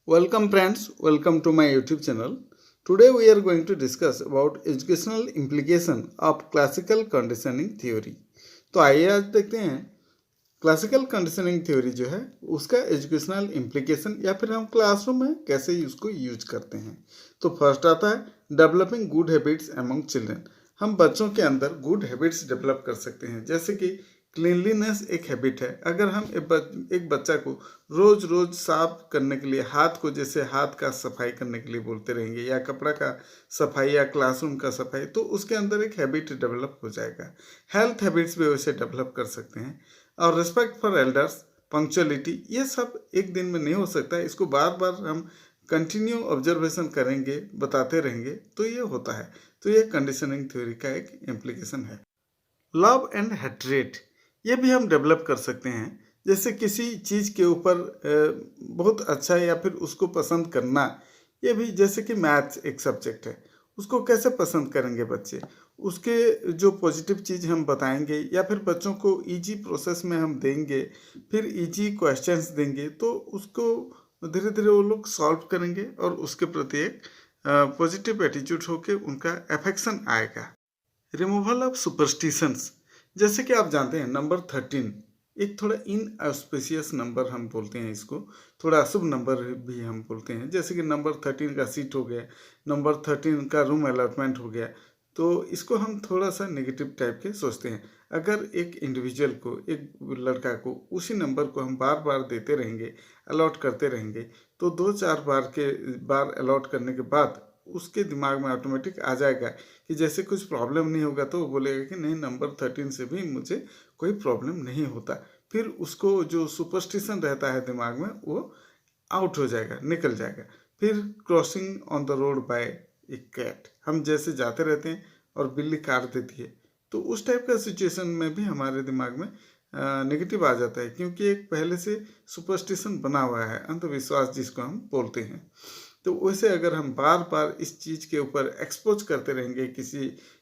Welcome friends, welcome to my YouTube channel. Today we are going to discuss about educational implication of classical conditioning theory. तो आइए आज देखते हैं classical conditioning theory जो है उसका एजुकेशनल इम्प्लीकेशन या फिर हम क्लासरूम में कैसे उसको यूज करते हैं। तो फर्स्ट आता है developing good habits among children. हम बच्चों के अंदर गुड हैबिट्स डेवलप कर सकते हैं, जैसे कि क्लीनलीनेस एक हैबिट है। अगर हम एक बच्चा को रोज रोज साफ करने के लिए हाथ को, जैसे हाथ का सफाई करने के लिए बोलते रहेंगे या कपड़ा का सफाई या क्लासरूम का सफाई, तो उसके अंदर एक हैबिट डेवलप हो जाएगा। हेल्थ हैबिट्स भी वैसे डेवलप कर सकते हैं। और रिस्पेक्ट फॉर एल्डर्स, पंक्चुअलिटी, ये सब एक दिन में नहीं हो सकता है। इसको बार बार हम कंटिन्यू ऑब्जर्वेशन करेंगे, बताते रहेंगे तो ये होता है। तो ये कंडीशनिंग थ्योरी का एक इम्प्लीकेशन है। लव एंड हेट्रेट, ये भी हम डेवलप कर सकते हैं। जैसे किसी चीज़ के ऊपर बहुत अच्छा या फिर उसको पसंद करना, ये भी जैसे कि मैथ्स एक सब्जेक्ट है, उसको कैसे पसंद करेंगे बच्चे, उसके जो पॉजिटिव चीज़ हम बताएंगे या फिर बच्चों को इजी प्रोसेस में हम देंगे, फिर इजी क्वेश्चंस देंगे, तो उसको धीरे धीरे वो लोग सॉल्व करेंगे और उसके प्रति एक पॉजिटिव एटीट्यूड होकर उनका अफेक्शन आएगा। रिमूवल ऑफ सुपरस्टिशंस, जैसे कि आप जानते हैं नंबर 13 एक थोड़ा इनऑस्पिशियस नंबर हम बोलते हैं, इसको थोड़ा अशुभ नंबर भी हम बोलते हैं। जैसे कि नंबर 13 का सीट हो गया, नंबर 13 का रूम अलॉटमेंट हो गया, तो इसको हम थोड़ा सा नेगेटिव टाइप के सोचते हैं। अगर एक इंडिविजुअल को, एक लड़का को उसी नंबर को हम बार बार देते रहेंगे, अलॉट करते रहेंगे, तो 2-4 बार अलॉट करने के बाद उसके दिमाग में ऑटोमेटिक आ जाएगा कि जैसे कुछ प्रॉब्लम नहीं होगा, तो वो बोलेगा कि नहीं, नंबर 13 से भी मुझे कोई प्रॉब्लम नहीं होता। फिर उसको जो सुपरस्टिशन रहता है दिमाग में, वो आउट हो जाएगा, निकल जाएगा। फिर crossing on the road by a cat, हम जैसे जाते रहते हैं और बिल्ली काट देती है, तो उस टाइप का सिचुएशन में भी हमारे दिमाग में नेगेटिव आ जाता है, क्योंकि एक पहले से सुपरस्टिशन बना हुआ है, अंधविश्वास जिसको हम बोलते हैं। तो वैसे अगर हम बार बार इस चीज़ के ऊपर एक्सपोज करते रहेंगे किसी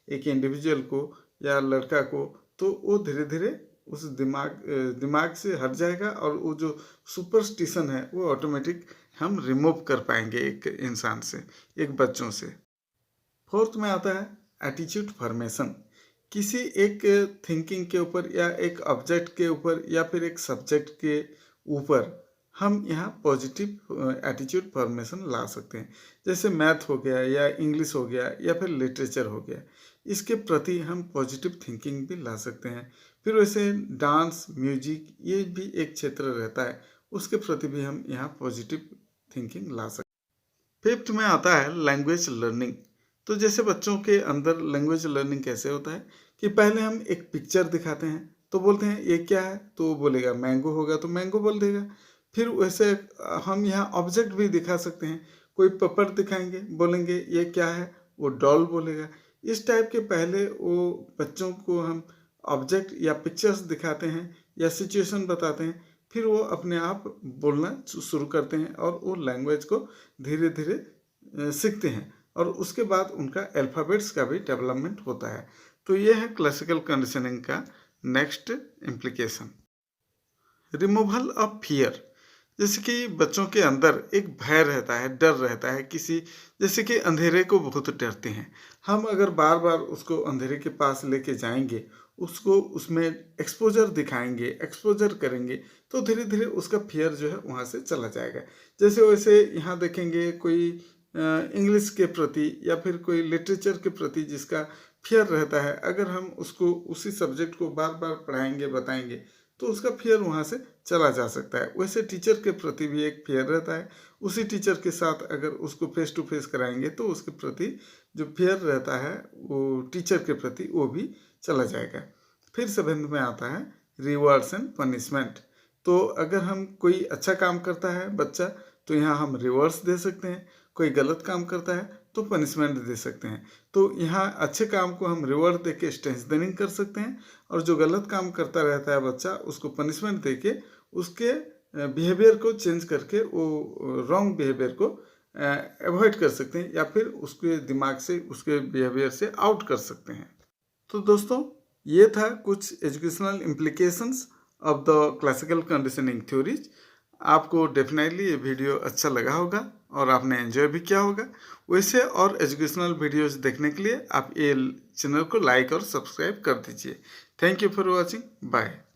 एक इंडिविजुअल को या लड़का को, तो वो धीरे धीरे उस दिमाग से हट जाएगा और वो जो सुपरस्टिशन है वो ऑटोमेटिक हम रिमूव कर पाएंगे एक इंसान से, एक बच्चों से। फोर्थ में आता है एटीट्यूड फॉर्मेशन। किसी एक थिंकिंग के ऊपर या एक ऑब्जेक्ट के ऊपर या फिर एक सब्जेक्ट के ऊपर हम यहाँ पॉजिटिव एटीट्यूड फॉर्मेशन ला सकते हैं। जैसे मैथ हो गया या इंग्लिश हो गया या फिर लिटरेचर हो गया, इसके प्रति हम पॉजिटिव थिंकिंग भी ला सकते हैं। फिर वैसे डांस, म्यूजिक, ये भी एक क्षेत्र रहता है, उसके प्रति भी हम यहाँ पॉजिटिव थिंकिंग ला सकते हैं। फिफ्थ में आता है लैंग्वेज लर्निंग। तो जैसे बच्चों के अंदर लैंग्वेज लर्निंग कैसे होता है कि पहले हम एक पिक्चर दिखाते हैं, तो बोलते हैं ये क्या है, तो वो बोलेगा मैंगो होगा, तो मैंगो बोल देगा। फिर वैसे हम यहाँ ऑब्जेक्ट भी दिखा सकते हैं, कोई पेपर दिखाएंगे, बोलेंगे ये क्या है, वो डॉल बोलेगा। इस टाइप के पहले वो बच्चों को हम ऑब्जेक्ट या पिक्चर्स दिखाते हैं या सिचुएशन बताते हैं, फिर वो अपने आप बोलना शुरू करते हैं और वो लैंग्वेज को धीरे धीरे सीखते हैं और उसके बाद उनका अल्फ़ाबेट्स का भी डेवलपमेंट होता है। तो ये है क्लासिकल कंडीशनिंग का next implication. Removal of fear, जैसे कि बच्चों के अंदर एक भय रहता है, डर रहता है किसी, जैसे कि अंधेरे को बहुत डरते हैं। हम अगर बार बार उसको अंधेरे के पास लेके जाएंगे, उसको उसमें एक्सपोजर दिखाएंगे, एक्सपोजर करेंगे, तो धीरे धीरे उसका फियर जो है वहाँ से चला जाएगा। जैसे वैसे यहाँ देखेंगे कोई इंग्लिश के प्रति या फिर कोई लिटरेचर के प्रति जिसका फियर रहता है, अगर हम उसको उसी सब्जेक्ट को बार बार पढ़ाएंगे, बताएंगे, तो उसका फियर वहाँ से चला जा सकता है। वैसे टीचर के प्रति भी एक फियर रहता है, उसी टीचर के साथ अगर उसको फेस टू फेस कराएंगे तो उसके प्रति जो फियर रहता है वो टीचर के प्रति वो भी चला जाएगा। फिर 7th में आता है रिवॉर्ड्स एंड पनिशमेंट। तो अगर हम कोई अच्छा काम करता है बच्चा, तो यहाँ हम रिवॉर्ड्स दे सकते हैं, कोई गलत काम करता है तो पनिशमेंट दे सकते हैं। तो यहाँ अच्छे काम को हम रिवॉर्ड दे के स्ट्रेंथनिंग कर सकते हैं और जो गलत काम करता रहता है बच्चा, उसको पनिशमेंट दे के उसके बिहेवियर को चेंज करके वो रॉन्ग बिहेवियर को अवॉइड कर सकते हैं या फिर उसके दिमाग से, उसके बिहेवियर से आउट कर सकते हैं। तो दोस्तों, ये था कुछ educational implications of the classical conditioning theories. आपको डेफिनेटली ये वीडियो अच्छा लगा होगा और आपने एंजॉय भी किया होगा। वैसे और एजुकेशनल वीडियोस देखने के लिए आप ये चैनल को लाइक और सब्सक्राइब कर दीजिए। Thank you for watching. Bye.